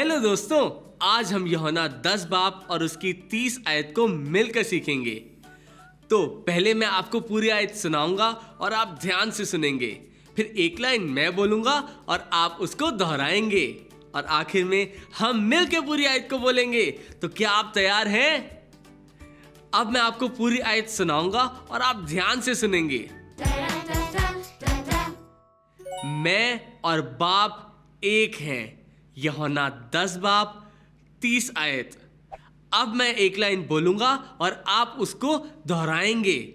Hello दोस्तों, आज हम यूहन्ना 10 बाब और उसकी 30 आयत को मिलकर सीखेंगे। तो पहले मैं आपको पूरी आयत सुनाऊंगा और आप ध्यान से सुनेंगे। फिर एक लाइन मैं बोलूंगा और आप उसको दोहराएंगे और आखिर में हम मिलकर पूरी आयत को बोलेंगे। तो क्या आप तैयार हैं? अब मैं आपको पूरी आयत सुनाऊंगा और आप ध्यान से सुनेंगे। मैं और बाप एक हैं। यूहन्ना 10 बाब 30 आयत। अब मैं एक लाइन बोलूंगा और आप उसको दोहराएंगे।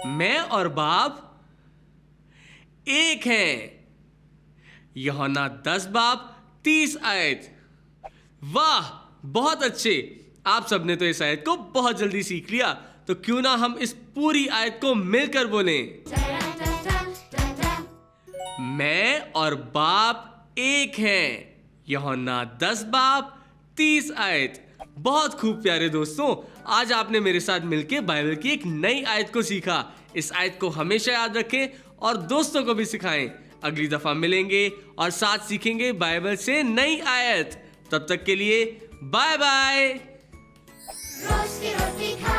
मैं और बाप एक हैं। यूहन्ना 10 बाब 30 आयत। वाह, बहुत अच्छे। आप सबने तो इस आयत को बहुत जल्दी सीख लिया। तो क्यों ना हम इस पूरी आयत को मिलकर बोलें। मैं और बाप एक हैं। यूहन्ना 10 बाब 30 आयत। बहुत खूब प्यारे दोस्तों, आज आपने मेरे साथ मिलकर बाइबल की एक नई आयत को सीखा। इस आयत को हमेशा याद रखें और दोस्तों को भी सिखाएं। अगली दफा मिलेंगे और साथ सीखेंगे बाइबल से नई आयत। तब तक के लिए बाय बाय। रोज की रोटी खा